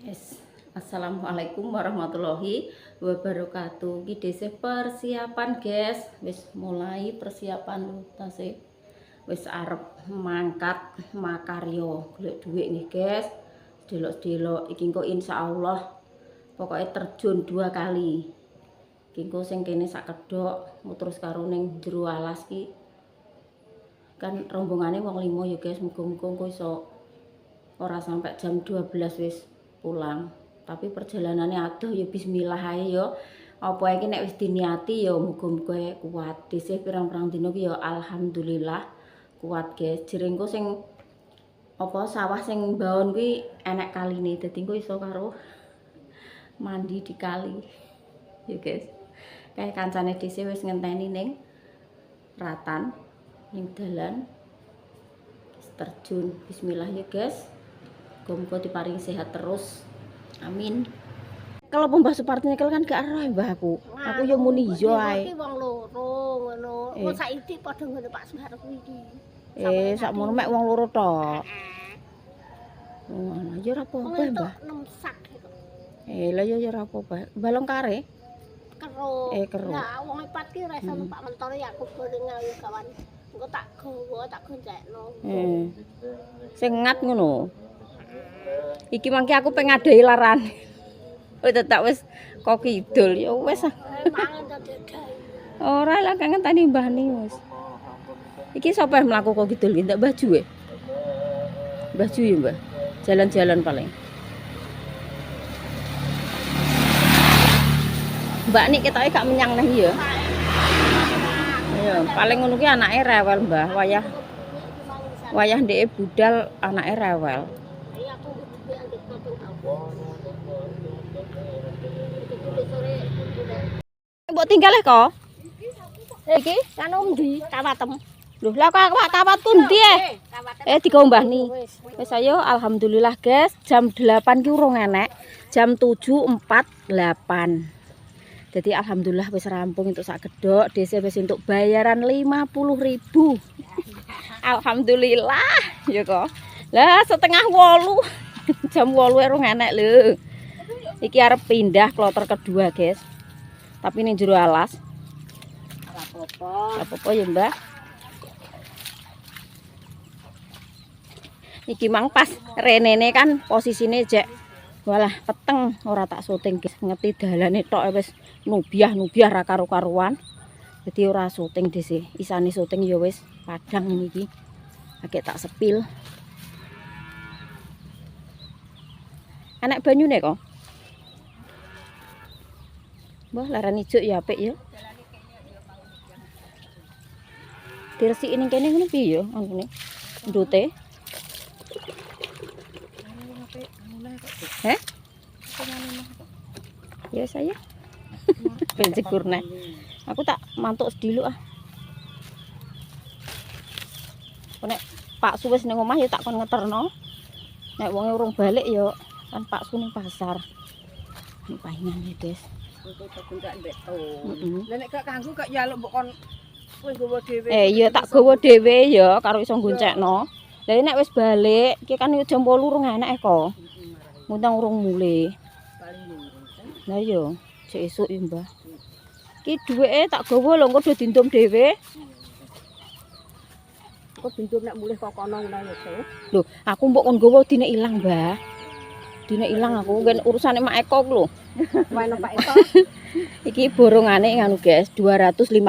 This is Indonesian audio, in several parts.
Yes. Assalamualaikum warahmatullahi wabarakatuh. Iki dhisik persiapan, guys. Wis mulai persiapan tasih. Wis arep mangkat makarya, golek duit nih, guys. Delok-delok iki engko insyaallah pokoknya terjun 2 kali. Iki engko sing kene sak kedok, terus karo ning jero alas ki. Kan rombongane wong 5 ya, guys. Muga-muga engko iso ora sampai jam 12 wis pulang. Tapi perjalanannya aduh ya bismillah ae ya. Apa iki nek wis diniati ya muga-muga kuat. Dhisik pirang-pirang dina ki ya alhamdulillah kuat, guys. Jere engko sing apa sawah sing baon kuwi enek kaline. Dadi engko iso karo mandi di kali. Ya, guys. Kayak kancane dhisik wis ngenteni ning ratan ning dalan terjun. Bismillah ya, guys. Muga diparingi sehat terus. Amin. Kalau Mbah Suparti nyekel kan gak arah Mbah aku. Aku yo muni yo ae. Iki wong loro ngono. Kok saiki padha ngene Pak Suharep iki. Sakmono mek wong loro tok. Ngono, yo ora apa-apa, Mbah. Nemsak. Lah yo ora apa-apa. Balong kare. Kero. Kero. Lah wong ipat ki ora iso numpak mentor ya aku goreng ngawi kawan. Engko tak gowo, tak goncekno. Sing ngat ngono. Iki mangke aku pengadai laran. Tetap wis kok kidul ya wis. Mangan dadi dai. Ora lah kangen tadi Mbah ni wis. Iki sapa yang mlaku kok kidul ndak baju e? Baju ya, Mbah. Jalan-jalan paling. Mbak nik ketoke gak menyang neh ya. Ya, paling ngono ki anake rewel, Mbah. Wayah ndeke budal anake rewel. Mbok tinggal kok. Iki Kan ndi? Kawatem. lho lah kok kawatku ndi digawa Mbah ni. Wis ayo alhamdulillah guys, jam 8 ki urung enek. Jam 7.48. Jadi alhamdulillah wis rampung untuk sak gedok, dhisik wis untuk bayaran 50.000. Alhamdulillah ya kok. Lah setengah 8. Jam 8 urung enek lho. Iki arep pindah kloter kedua, guys. Tapi ning jero alas. Apa-apa ya, Mbak. Iki mang pas renene kan posisine jek walah peteng ora tak syuting, guys. Ngerti dalane tok wis nubiah ra karo-karuan. Jadi ora syuting dhisik. Isane syuting ya wis padang iki. Agek tak sepil. Anak banyune kok. Mbah laran ijuk ya apik ya. Diresiki ning kene ngene piye ya anune? Ndute. Heh? Ya saya. Penjekurna. Aku tak mantuk sediluk ah. Nek Pak Su wis ning omah ya tak kon ngeterno. Nek wonge urung balik ya kan Pak Su ning pasar. Nek pahingan ya, guys. Engko tak gonjak beto. Lah nek gak kanggo gak nyaluk mbok kon kowe nggawa dhewe. Iya tak gawa dhewe ya karo iso goncekno. Lah nek wis balik iki kan jam 8 urung enak kok. Muntang urung mulih. Lah iya, cek esuk ya, Mbah. Iki duweke tak gawa lho engko do dindum dhewe. Kok dindum nek mulih kok kono ngono ya. Lho, aku mbok kon gawa dine ilang, Mbah. Dine ilang aku kan urusane Mak Eko lho. Main Pak Eko. Iki borongane nganu, guys, 250.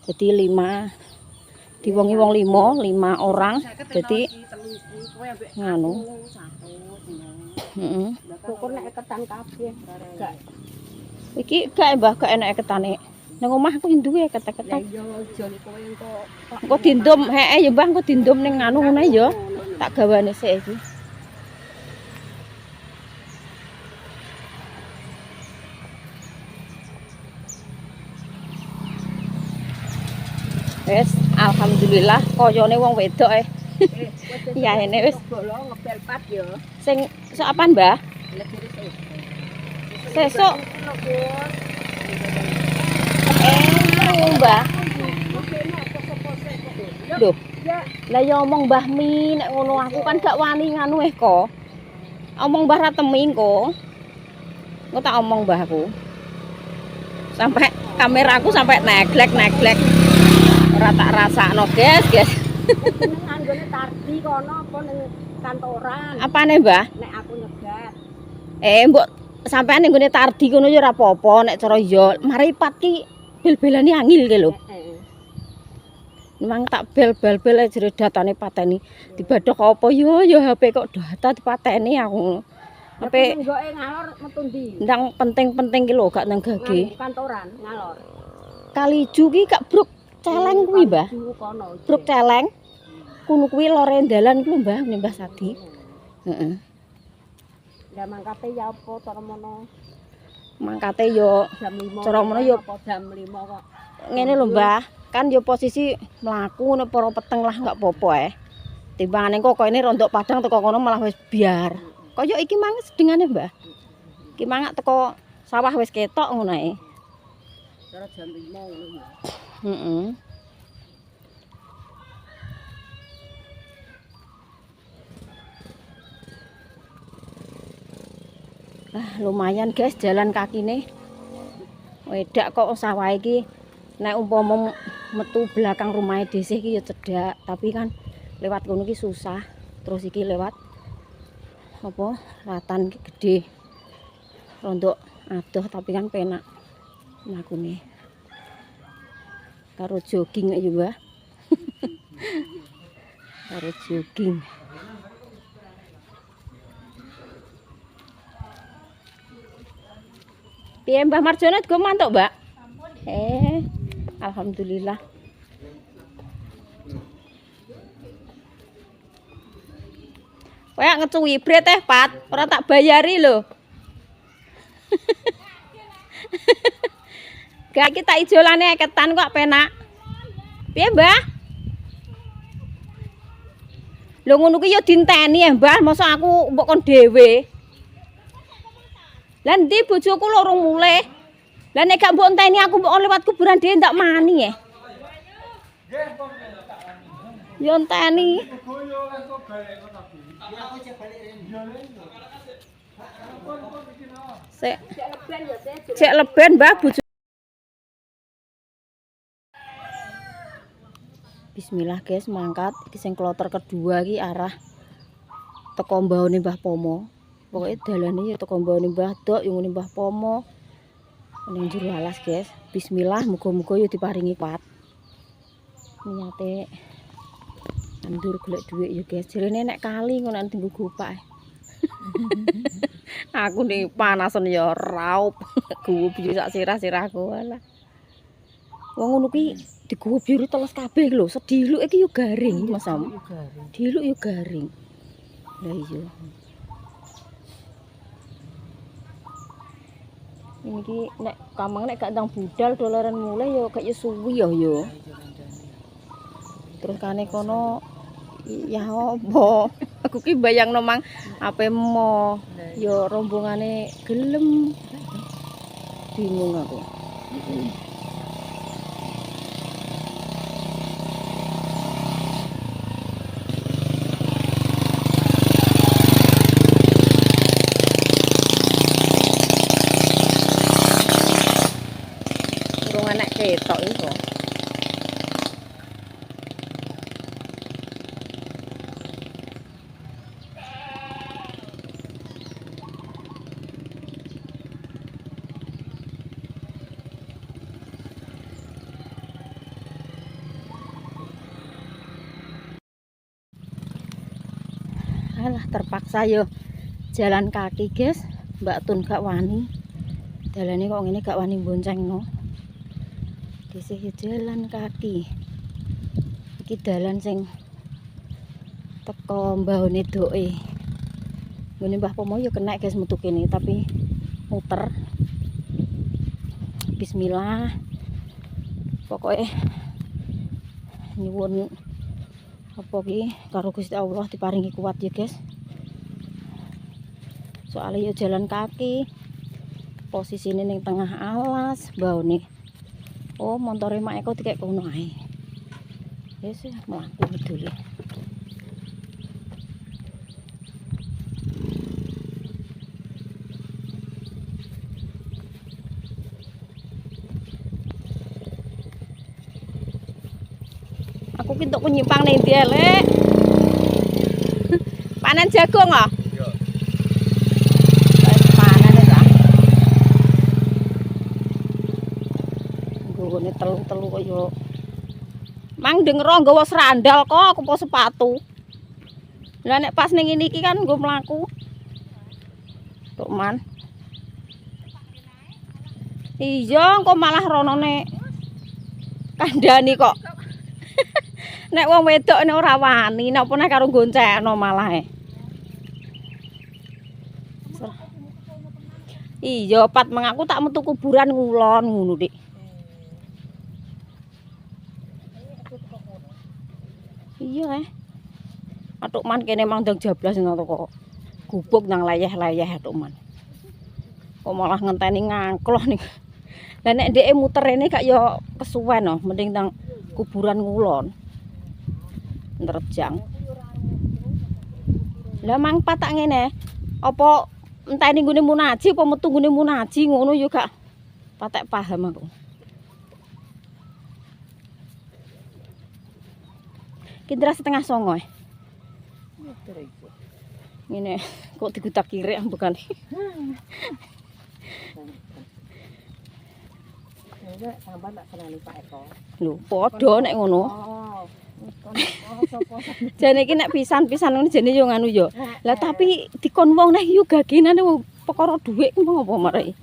Jadi 5 diwongi wong 5 orang. Jadi nganu. Heeh. Syukur nek ketan kabeh. Gak. Iki gak Mbah, gak enak ketane. Nang omah aku duwe ketek-ketek. Ya jon kowe engko. Engko dindum, ya Mbah, engko dindum ning anu ngene ya. Tak gawane sik iki. Wes, alhamdulillah koyone wong wedok ya ini wis ngebel pat ya. Sing apaan, Mbah? Sesuk. Mbah. Lho. Lah ya omong Mbah Mi nek ngono aku kan gak wani nganu kok. omong Mbah Ratemi engko. Engko tak omong Mbahku. Sampai kameraku sampai neglek. Ora tak rasakno, guys. Jenengan nggone tardi kono apa ning kantoran? Apane, Mbah? Nek aku nyegat. Mbok sampean ning gone tardi kono ya ora apa-apa nek cara ya mripat ki bel-belane angil ki lho. Memang tak bel jere datane pateni. Dibadhok apa ya HP kok data dipateni aku. HP Nggoke ngalor metu ndi? ndang penting-penting ki lho gak nang gage. Kantoran ngalor. Kaliju ki gak bruk celeng kuwi, Mbah. Kono. Bruk celeng. Kuno kuwi lore dalan kuwi, Mbah, Mbah Sadi. Heeh. Lah mangkate ya apa cara mono? Mangkate yo Jam 5. cara mono yo apa jam 5 kok. ngene lho, Mbah. Kan yo posisi mlaku nek para peteng lah gak apa-apa timbangane kok ini rontok padang teko kono malah wis biar. Kaya iki mang sedengane, Mbah. Iki mangak teko sawah wis ketok ngono ae. Cara jam 5 ngono ya. Heeh. Lumayan guys jalan kaki nih. Wedak kok sawah iki nek umpama metu belakang rumah dhisik iki ya cedhak, tapi kan lewat kono iki susah. Terus iki lewat apa ratan iki gede. Rondok adoh tapi kan penak mlakune. Karo jogging aja, Mbah. Karo jogging. Piye Mbah Marjono go mantuk, Mbak? Alhamdulillah. Kayak ngecuwi bret Pat, ora tak bayari lho. Gak iki tak ijolane ketan kok penak. Piye, Mbah? Lho ngono ki ya dinteni Mbah, mosok aku mbok kon dhewe. Lah ndi bojoku lorong mulih. Lah nek gak mbok enteni aku mbok lewat kuburan dhewe ndak mani ya. Yo enteni. Cek leben Mbah bojo. Bismillah guys, mangkat iki sing kloter kedua iki arah teko mbaone Mbah Pomo. Pokoke dalane ya teko mbaone Mbah Dok, yo ngene Mbah Pomo. Ning jero alas guys. Bismillah, muga-muga yo diparingi kuat. Niate andur golek dhuwit ya guys. Jerene nek kali ngono nek nggo gopak. Aku nih panasan ya raup. Guwuh biru sak sirah-sirahku walah. Wong ngono kuwi diguwuh biru teles kabeh lho. Sediluk iki yo garing, Mas Am. Diluk yo garing. Lah iya. Ini nek kamang nek gak ndang budal dolaran mulai yo gak yo suwi yo. Terus kane kono ya apa? Aku ki bayangno mang ape mo yo rombongane gelem. Bingung aku. Anak ketok itu. Alah terpaksa yo jalan kaki guys. Mbak Tun gak wani. Dalane kok ngene gak wani boncengno. Disih jalan kaki. Iki dalan sing teko mbahone doke. Ngene Mbah Pomo ya kena guys metu kene tapi muter. Bismillah. Pokoke nyuwun apa ki karo Gusti Allah diparingi kuat ya guys. Soalnya ya jalan kaki. Posisine ning tengah alas mbahone. Oh, montore mak Eko dikek kono ae. Wis mlaku bedule. Pintuk penyimpang ning ndi Lek? Panen jagung ah? Iya. Wis panen ta. Nggone telu-telu kok yo. Mang dengero nggawa serandal kok apa sepatu. Lah nek pas ning ngene iki kan nggo mlaku. Tuk man. Iya, kok malah ronone kandhani kok. Nek wong wedok nek ora wani, nek apa nek karo goncekno malah. Iya, pat mengaku tak metu kuburan ngulon ngono, Dik. Iya, atuk man kene mang ndang jablas ngono kok. Gubuk nang layeh-layeh atuk man. Kok malah ngenteni ngangkloh nih. Lah nek ndeke muter rene gak yo kesuwen no, mending nang kuburan ngulon. Nerjang. Lah mang patak ngene. Apa enteni nggone munaji apa metu nggone munaji ngono yo gak patek paham aku. Kira setengah songo. Ngene kok digutak kiri ambekan. Enggak, sampean tak kenali Pak Eko. Lho, padha nek ngono. Jane iki nek pisan-pisan ngene jane yo nganu yo. Lah tapi dikon wong nek yo gagenane perkara dhuwit ngopo marek.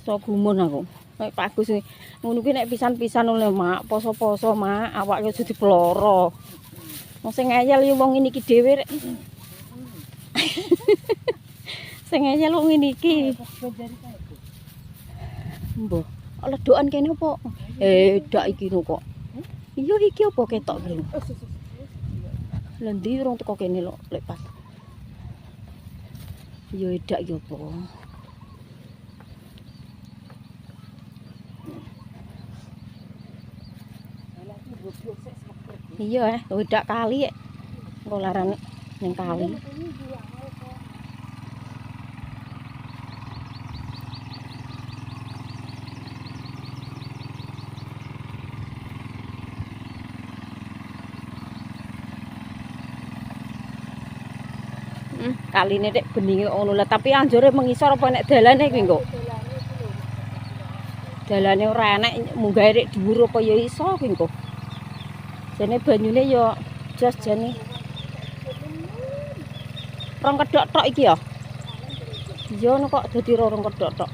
So gumun aku. Nek Pak Agus ngono ki nek pisan-pisan oleh Mak, poso-poso Mak, awake aja diploro. Wong sing ngeyel yo wong ngene iki dhewe rek. Sing ngeyel wong ngene iki. Mbah, ledokan kene apa? Dak iki no kok. Iya iki apa ketok iki? Lah ndi urung teko kene lho lek pas. Iya dak iki apa? Iya wedak kali ya. Ngolaran ning kali. Kaline nek beninge ngono lah tapi anjure mengisor apa nek dalane kuwi kok. Dalane ora enek munggah rek dhuwur apa ya iso kuwi kok. Jane banyune ya jos jane. Rong kedhok tok iki ya. Iya ono kok dadi rong kedhok tok.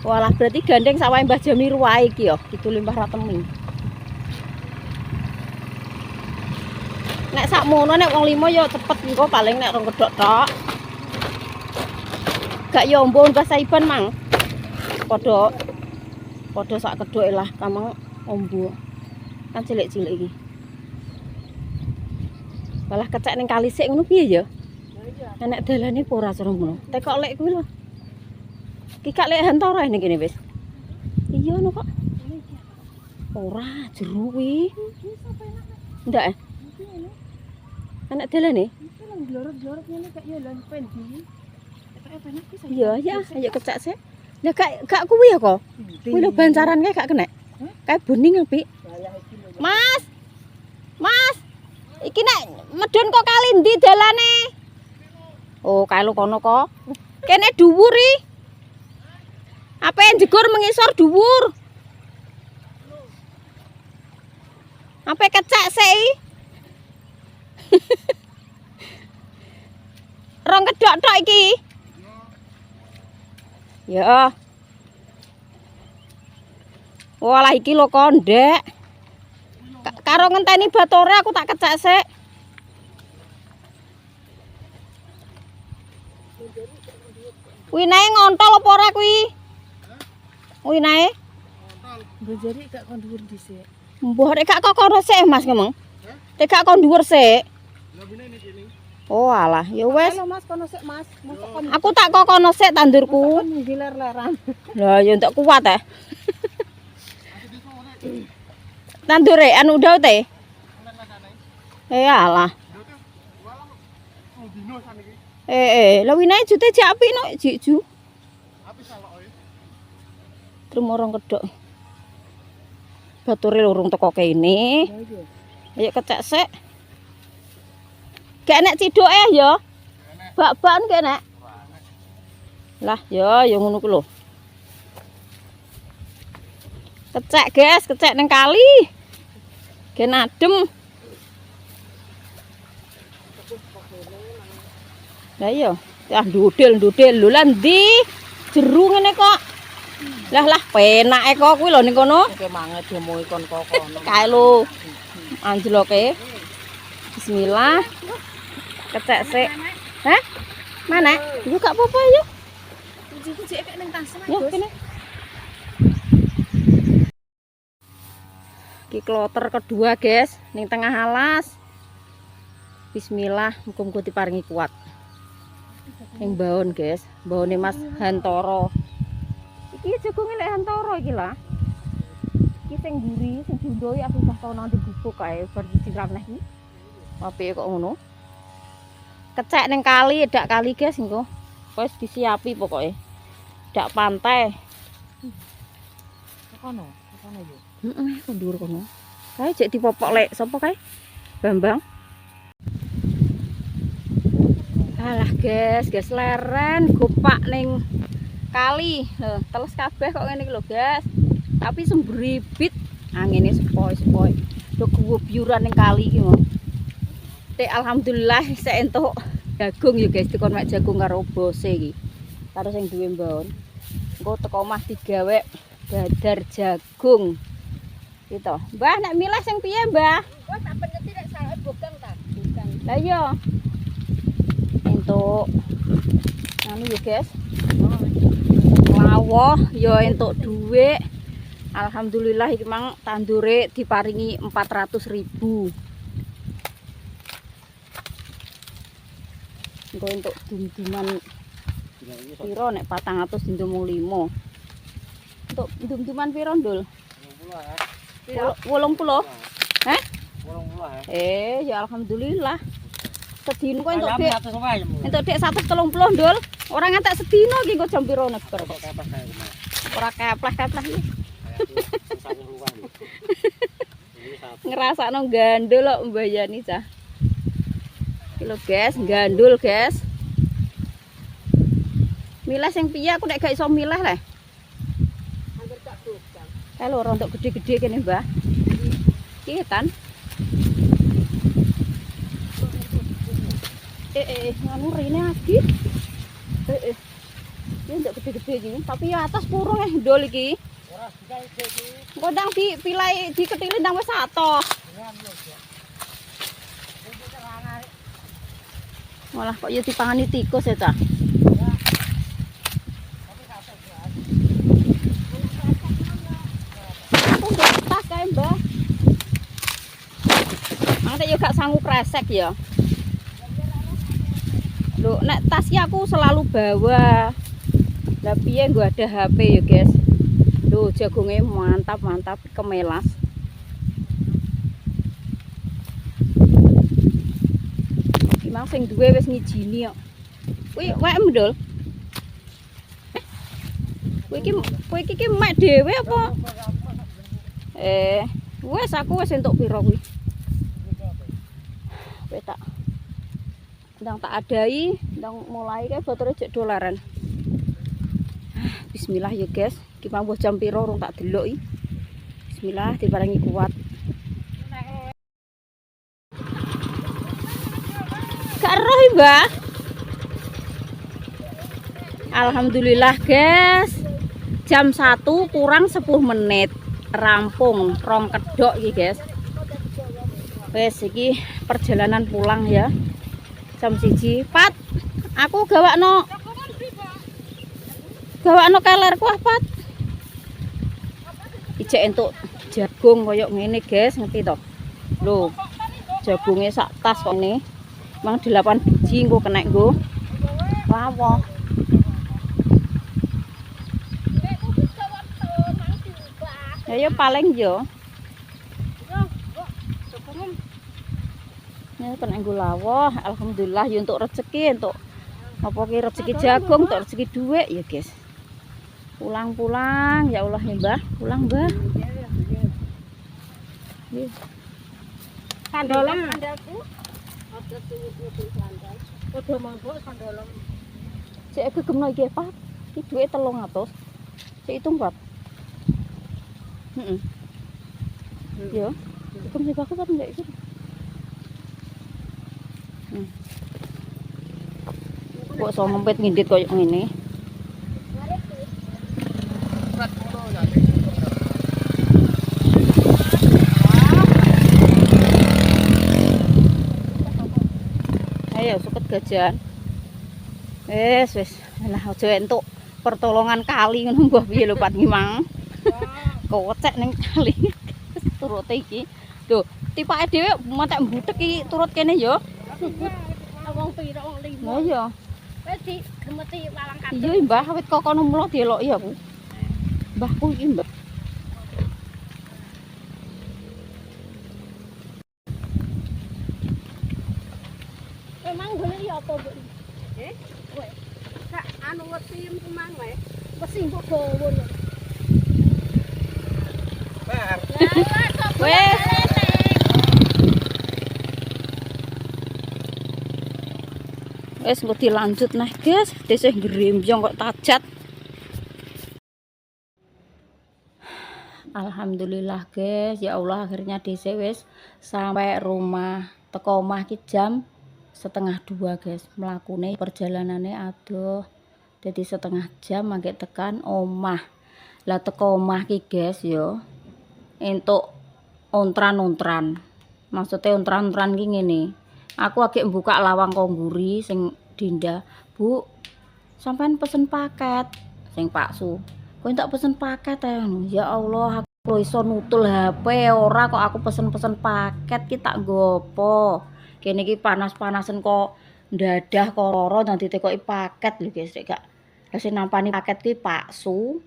Walah berarti gandeng sawahe Mbah Jamir wae iki ya, itu limbah ratemi. Nek sakmono nek wong limo ya cepet engko paling nek rong kedhok tok. Gak ya mbon Basaiban mang. Padha sak kedhoke lah kamang ombo. Kan cilik-cilik iki. Malah kecek ning kali sik ngono piye ya? Nek dalane apa ora cara ngono. Tekok lek kuwi lho. Ki gak lek hantara ning kene wis. Iya ono kok. Ora jero kuwi. Ndak anak dalane? Iki nang glorot-glorot ngene kak ya lan pendi. Iya, ya, ayo kecak sik. Lah gak kuwi ya kok. Kuwi lho bancaran kae gak kena. Kae bening apik. Mas. Mas. Iki nek medhun kok kali ndi dalane? Oh, kae lho kono kok. Kene dhuwur iki. Apa yang jegur mengisor dhuwur? Apa kecak sik? Rong kedhok tok iki. Ya. Walah iki lho kondek. Karo ngenteni batore aku tak kecak sik. Kuwi nae ngontol apa ora kuwi? Kuwi nae. Bojone gak kon dhuwur dhisik. Mbah rek gak kono sik Mas ngomong. Rek gak kon dhuwur sik. Oh alah, ya wes. Halo Mas, kono sik Mas. Mosok kon Aku tak kono sik tandurku. diler-leran. Lah ya entuk kuat ya. Tandure anu daud e. Alah. Lah winae jute jak apik no, jiju. Apik saloke. Trimo rong kedhok. bature urung teko kene. Ayo kecek sik. Gak enek cidoke ya. Bak-bakan gak enek. Lah ya ngono ku lho. Kecek guys, kecek nang kali. Gen adem. Lah iya, ya ndudel lho lah ndi jeru ngene kok. Lah penake kok kuwi lho ning kono. Oke manget demo ikon kono. Kae lho. Anjloke. Bismillah. Kecek sik. Hah? Mana? Yo gak apa-apa yo. Kuci-kuci kayak neng tas Yo kene. Iki kloter kedua, guys, ning tengah alas. Bismillah, muga-muga diparingi kuat. Ning baon, guys, baone Mas Hantoro. Iki jagonge lek Hantoro iki lah. Iki sing mburi, sing diundoi aku susah tau nang dibubuk kae bar disiram neh iki. Apike kok ngono? Kecek ning kali, dak kali, guys, engko. Wis disiapi pokoke. Dak pantai. Kono yo. Heeh, kondur kono. Kae jek dipopok lek sapa kae? Bambang. Alah, guys leren gopak ning kali. Lho, teles kabeh kok ngene iki lho, guys. Tapi sembribit angine sepoi-sepoi. Lho guwubyuran ning kali iki mau. Tek alhamdulillah sik entuk jagung ya, guys. Dikon mek jagung karo bose iki. Karo sing duwe mbon. Engko teko omah digawe dadar jagung. Gitu. Mbah nek milih sing piye, Mbah? Wah, tak peneti nek salah bukan ta. Bukan. Lah iya. Entuk anu ya, guys. Lawuh ya entuk dhuwit. Alhamdulillah iki mang tandure diparingi 400.000. Engko entuk dum-duman piro nek 400 dindum 5. Untuk dum-duman piro, Ndul? 80. Hah? 80 ya alhamdulillah. Sedino kok entuk Dik. Entuk Dik 130, Ndul. Ora ngantek sedino iki kok jam piro neger kok. Ora kepleh-kepleh iki. Ngrasakno gandul kok mbayani cah. Iki lho, guys, gandul, guys. Milih sing piye aku nek gak iso milih leh. Hampir tak bukan. Kalau rontok gede-gede kene, Mbah. Iki tan. Nganu rene lagi. Ini ndak gede-gede iki, tapi ya atas purung ndol iki. Ora bisa iki. Engko ndang dipilai diketilin ndang wis atoh. Malah kok ya dipangani tikus ya, Cah. Aku ndek tas kae, Mbah. Mangke yo gak sanggup kresek ya. Loh, nek tas ya aku selalu bawa. Lah piye nggo ada HP ya, guys. Loh, jagungnya mantap kemelas. Gimana sing duwe wis ngijini kok. Kuwi wae Ndul. Kowe iki mek dhewe apa? Wes aku wis entuk pira kuwi. Kowe tak ndang tak adai, ndang mulai kae bature jek dolaran. Bismillah ya, guys. Iki mbuh jam pira urung tak delok iki. Bismillah diparingi kuat. Gak roh, Mbah. Alhamdulillah, guys. Jam 1 kurang 10 menit. Rampung rong kedok iki, guys. Wes iki perjalanan pulang ya. Jam 1. Pat, aku gawakno kelerku Pat. Ijek entuk jagung koyo ngene, guys, ngerti to? Lho, jagungnya sak tas kok ini. Mang 8 biji engko kena nggo lawoh. Ya paling yo. Ya kena nggo lawoh, alhamdulillah ya untuk rezeki, untuk apa ki rezeki jagung, untuk rezeki duit ya, guys. Pulang-pulang ya Allah ya, Mbah. Pulang, Mbah. Nggih. Sandolem sandalku. Ojo tuwuk-tuwuk sandal. Padha mangko sandalem. Cek gegemno iki Pak. Iki duwe 300. Cek hitung, Pak. Heeh. Yo. Gegem sik aku kan ndak iki. Kok iso ngempet ngindit koyo ngene. Berat ngono ya. Ayo suket gajan. Wis. Nah aja entuk pertolongan kali ngono mbah piye lho Pat Ngimang. Kocek ning kali. Turute iki. Lho, tipake dhewe matek mbutek iki turut kene yo. Wong pira wong 5. Lah iya. Wis digemeti walang kabeh. Iya Mbah, awit kok kono mulo dieloki aku. Mbahku iki Mbah. Emang golek ya apa, Bu? Kowe. Sak anu wesi kumang wae. Wesi mbok gawa lho. Bar. Wes. Wes engko dilanjut nah, guys. Desih grembyong kok tajat. Alhamdulillah, guys. Ya Allah akhirnya desih wis sampai rumah. Teko omah ki jam 1:30, guys. Mlakune perjalanane adoh. Jadi 1/2 jam mangke tekan omah. Lah teko omah ki, guys, yo. Entuk ontran-ontran. Maksudnya ontran-ontran ki ngene. Aku agek buka lawang kongguri sing Dinda, Bu. Sampean pesen paket sing Pak Su. Kowe tak pesen paket ya Allah, aku iso nutul HP ora kok aku pesen-pesen paket ki tak nggopo. Kene iki panas-panasen kok ndadah kok loro nanti tekoki paket lho guys, gak. Lah sing nampani paket ki Pak Su.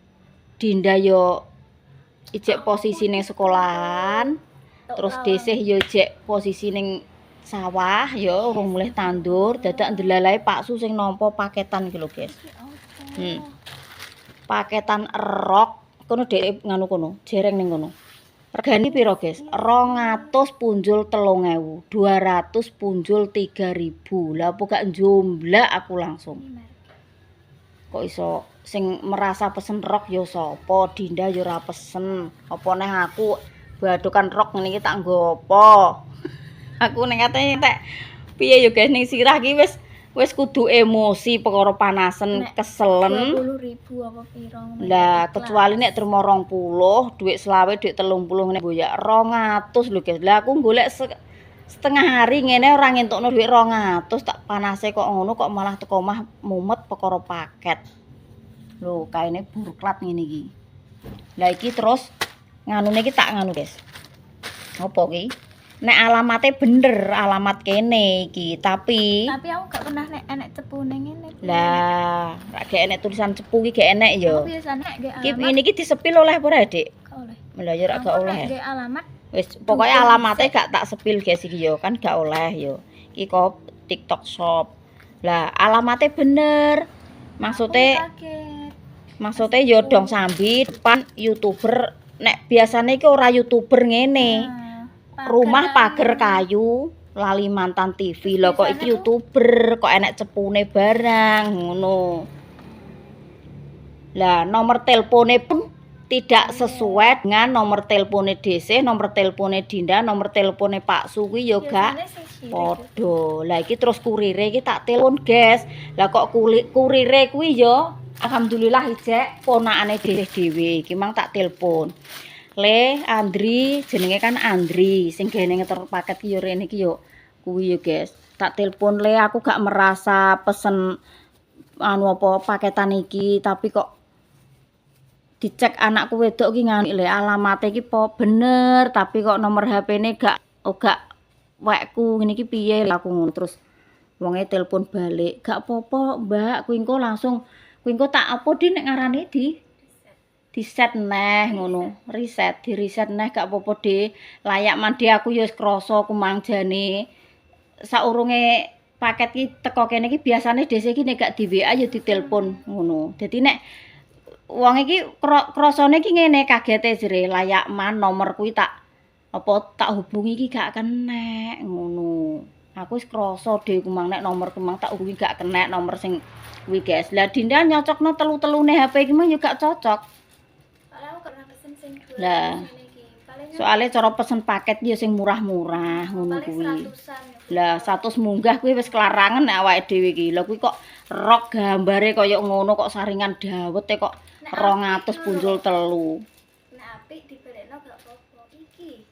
Dinda yo ijek posisi ning sekolahan. Terus desih yo jek posisi ning sawah yo urung mulih tandur, dadak ndelalae Pak Su sing nampa paketan iki lho, guys. Paketan rok kono dhek nganu kono, jereng ning kono. Regane piro, guys? 200 punjul 3.000, 200 punjul 3.000. Lah apa gak njomblak aku langsung. Kok iso sing merasa pesen rok yo sapa? Dinda yo ora pesen. Apa neh aku badokan rok ngene iki tak nggopo. Aku ning katanya tek piye yo guys ning sirah ki wis kudu emosi perkara panasen keselen. 20.000 apa pira ngono. Lah kecuali nek terima 20, dhuwit selawe, dhuwit 30 ngene boyak 200 lho guys. Lah aku golek setengah hari ngene ora ngentukno dhuwit 200 tak panase kok ngono kok malah teko omah mumet perkara paket. Lho kaine burklat ngene iki. Lah iki terus nganune iki tak nganu guys. Apa ki? Nek alamatnya bener, alamat kene iki, tapi aku gak pernah nek enek cepune ngene. lah, gak enek tulisan cepu iki gak enek yo. Biasane nek gak Iki ini iki disepil oleh apa Dik? gak oleh. Lah ya gak oleh. Nek alamat Wis pokoke alamatnya gak tak sepil guys iki yo, kan gak oleh yo. Iki kok TikTok shop. Lah alamatnya bener. Maksudnya yo dong sambi depan YouTuber. Nek biasanya iki ora YouTuber ngene. Rumah pager kayu Lalimantan TV lho kok iki YouTuber kok enek cepune barang ngono. Lah nomor telepone pun tidak sesuai dengan nomor telepone DC, nomor telepone Dinda, nomor telepone Pak Su kuwi yo gak padha. Lah iki terus kurire iki tak telepon, guys. Lah kok kurire kuwi yo alhamdulillah ijek ponakane dhewe iki mang tak telepon. Le Andri jenenge kan Andri sing gene ngeter paket ki yo rene iki yo kuwi yo guys. Tak telepon Le aku gak merasa pesen anu apa paketan iki tapi kok dicek anakku wedok ki ngani Le alamate iki po bener tapi kok nomor HP-ne gak wekku ngene iki piye aku ngono terus wonge telepon balik gak apa-apa Mbak kuwi engko langsung kuwi engko tak apa di nek ngarani di set neh ngono reset di reset neh gak apa-apa De layak mandi aku ya wis krasa kumangjane saurunge paket ki teko kene iki biasane dese iki nek gak di WA ya ditelepon ngono dadi nek wong iki krasane iki ngene kagete jere layak man nomor kuwi tak Apa tak hubungi iki gak kenek ngono. Aku wis krasa dhewe kumang nek nomor kumang tak hubungi gak kenek nomor sing kuwi guys. Lah Dinda nyocokno telu-telune HP iki mah ya gak cocok. Soalnya aku pernah pesen sing 200 Lah, ngene iki. Paling soalnya cara pesen paket ya sing murah-murah ngono paling kuwi. 100-an. Lah 100 munggah kuwi wis kelarangan nek awake dhewe iki. Lah kuwi kok rok gambare kaya ngono kok saringan dawete kok 200 punjul telu. Nek apik dibalekno gak apa-apa iki.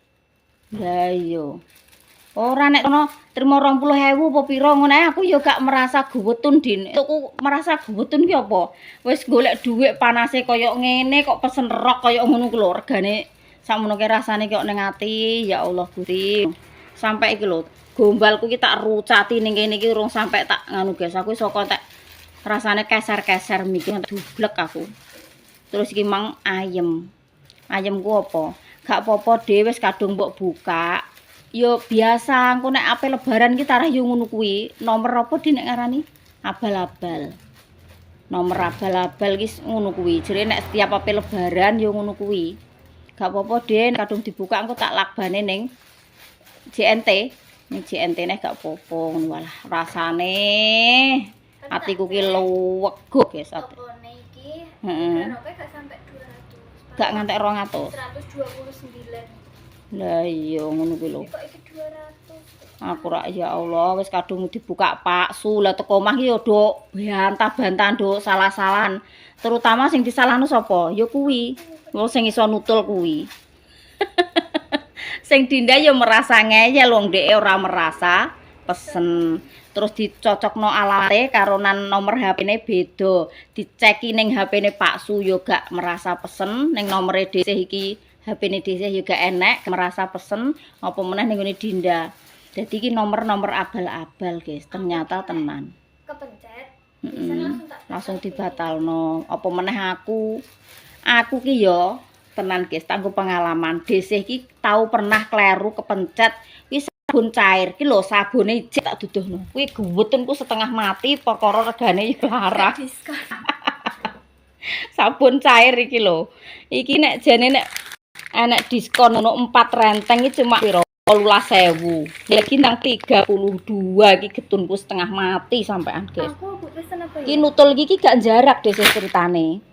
Lah iya. Ora nek kono trimo 20.000 apa pira ngono ae aku ya gak merasa guwetun Din. Tuku merasa guwetun ki apa? Wis golek dhuwit panase kaya ngene kok pesen rok kaya ngono ku lho regane sakmono ki rasane kok ning ati. Ya Allah Gusti. Sampai iki lho gombalku ki tak rucati ning kene iki urung sampai tak nganu guys. Aku saka tak rasane keser-keser mikir dublek aku. Terus iki mang ayem. Ayemku apa? Gak apa-apa dhewe wis kadung mbok buka. Yo biasa engko nek ape lebaran ki tarah yo ngono kuwi. Nomor apa di nek ngarani? Abal-abal. Nomor abal-abal ki ngono kuwi. Jere nek setiap ape lebaran yo ngono kuwi. Gak apa-apa Den, kadung dibuka engko tak lakbane ning JNT. Ning JNT nek gak apa-apa ngono walah. Rasane atiku ki luwego guys. Topone iki Heeh. Roke gak sampai 200. Gak ngantek 200. 129. Lah iya ngono kuwi lho. Kok iki 200? Aku rak ya Allah wis kadung dibuka paksu lah teko omah ki ya do bantah-bantahan do salah-salahan. Terutama sing disalahno sapa? Ya kuwi. Wong sing iso nutul kuwi. Sing Dinda ya merasa ngeyel wong dhek ora merasa pesen. Terus dicocokno alate karo nomor HP-ne beda. Diceki ning HP-ne Paksu ya gak merasa pesen, ning nomere dhisik iki HP-ne dhisik ya gak enek merasa pesen apa meneh ning ngene Dinda. Jadi iki nomor-nomor abal-abal, guys. Ternyata tenan. Kepencet. Langsung dibatalno. Apa meneh aku ki ya tenan guys, tanggo pengalaman. Dhisik iki tau pernah kleru kepencet wis sabun cair ki lho sabune ijik tak duduhno. Kuwi guwetunku setengah mati perkara regane ya larang. Diskon. Sabun cair iki lho. Iki nek jane nek enek diskon ono 4 renteng iki cuma piro? 18.000. Lagi nang 32 iki getunku setengah mati sampean guys. Aku pesen apa Iki ya? nutul iki gak jarak deh ceritane.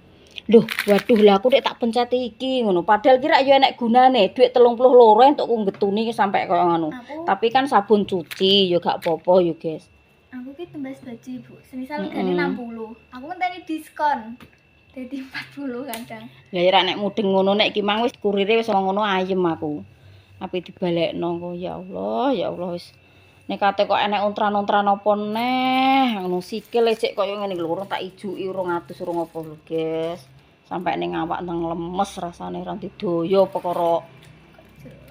Loh, waduh lah aku nek tak pencet iki ngono. Padahal kira ya enek gunane, duit 32 entuk ku getuni sampai koyo ngono. Tapi kan sabun cuci ya gak apa-apa ya, guys. Aku ki tembas baju, Bu. Semisal regane 60. Aku ngenteni diskon. Jadi 40 kadang. Lah ya nek mudeng ngono nek iki mang wis kurire wis ngono ayem aku. Ape dibalekno kok ya Allah wis. Nek kate kok enek ontran-ontran apa neh, ngono sikil ecek koyo ngene lho, urung tak ijuki urung atus urung apa lho, guys. Sampai ning awak nang lemes rasane ra didoyo perkara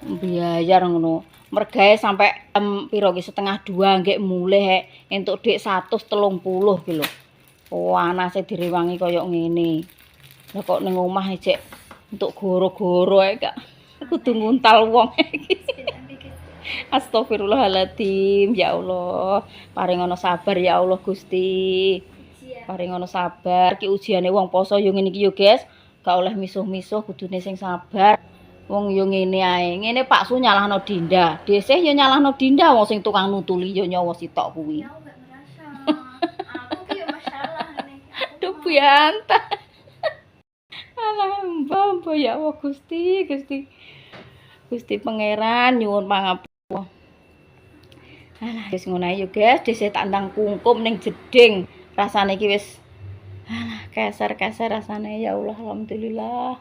biayar ngono. Mergae sampai piro ki setengah 2 nggih mulih entuk dik 130 ki lho. Panase direwangi koyo ngene. Lah kok ning omah ecek entuk goro-goro ae gak kudu nguntal wong iki. Astagfirullahaladzim, ya Allah. Paringono sabar ya Allah Gusti. Paringono sabar. Ki ujiane wong poso yo ngene iki yo, guys. Gak oleh misuh-misuh, kudune sing sabar. Wong yo ngene ae. Ngene Paksu nyalahno Dinda. Desih yo nyalahno Dinda wong sing tukang nutuli yo nyawa sitok kuwi. Ya aku gak merasa. Aku ki yo masalah nih. Aduh biantah. Alah mbah ya Allah Gusti, Gusti. Gusti Pangeran nyuwun pangapunten. Alah wis ngono ae yo guys, dhisik tak ndang kungkum ning jeding. Rasane iki wis alah keser-keser rasane ya Allah alhamdulillah.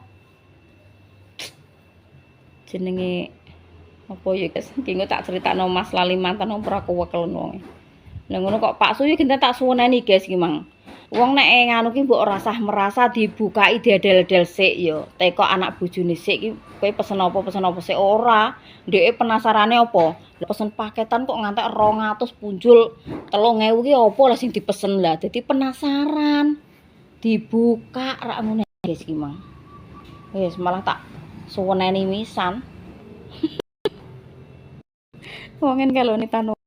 Jenenge apa ya guys, iki engko tak critakno Mas lali mantan ora kuwekelen wonge. Lah ngono kok Paksu iki genten tak suweneni guys iki mang. Wong nek nganu ki mbok rasah merasa dibukai diadel-adel sik ya. Teko anak bojone sik ki kowe pesen apa sik ora. Ndeke penasarane apa? Lah pesen paketan kok ngantek 200 punjul 3.000 ki apa lah sing dipesen lah. Dadi penasaran. Dibuka rak ngene guys iki mang. Wis malah tak suweneni wisan. Wongen kalone tanu.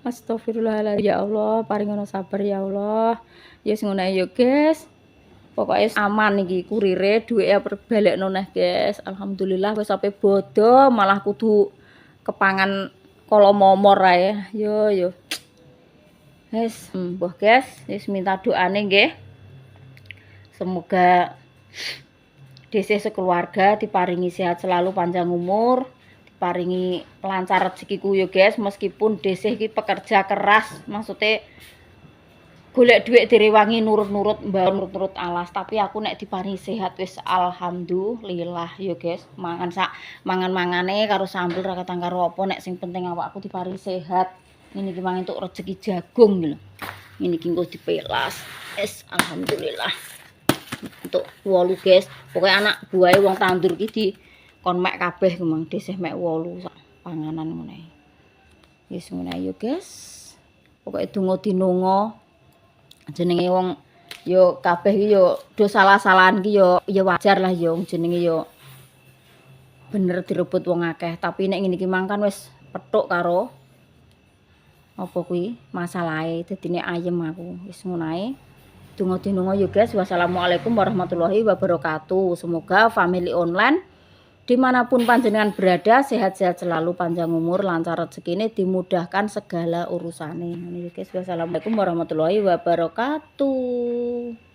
Astagfirullahaladzim ya Allah, paringono sabar ya Allah. Ya yes, ngono ae yo guys. Pokoknya aman iki kurire duweke balekno neh guys. Alhamdulillah wis sampe bodo malah kudu kepangan kala momor ae. Yo. Wis, mbah guys, wis minta doane nggih. Semoga dhisik sekeluarga diparingi sehat selalu, panjang umur, diparingi lancar rezekiku yo guys, meskipun dhisik iki pekerja keras, maksudnya golek dhuwit direwangi nurut-nurut mbah nurut-nurut alas, tapi aku nek diparingi sehat wis alhamdulillah yo guys. Mangan-mangane karo sambel ra katang karo apa, nek sing penting awakku diparingi sehat. Ngene iki mang entuk rezeki jagung lho. Ngene iki engko dipelas. Wis alhamdulillah. Untuk 8 guys. Pokoke anak buahe wong tandur iki di kon mek kabeh kemang dhisih mek 8 sak panganan ngene. Wis ngene yo guys. Pokoke donga dinonga jenenge wong yo kabeh iki yo do salah-salahan iki yo wajar lah yo jenenge yo bener direbut wong akeh, tapi nek ngene iki mang kan wis petuk karo apa kuwi masalahe dadine ayem aku. Wis ngono ae. Donga dinonga yo guys. Wassalamualaikum warahmatullahi wabarakatuh. Semoga family online dimanapun panjenengan berada sehat-sehat selalu, panjang umur, lancar rezekine, dimudahkan segala urusane. Ini guys, wassalamualaikum warahmatullahi wabarakatuh.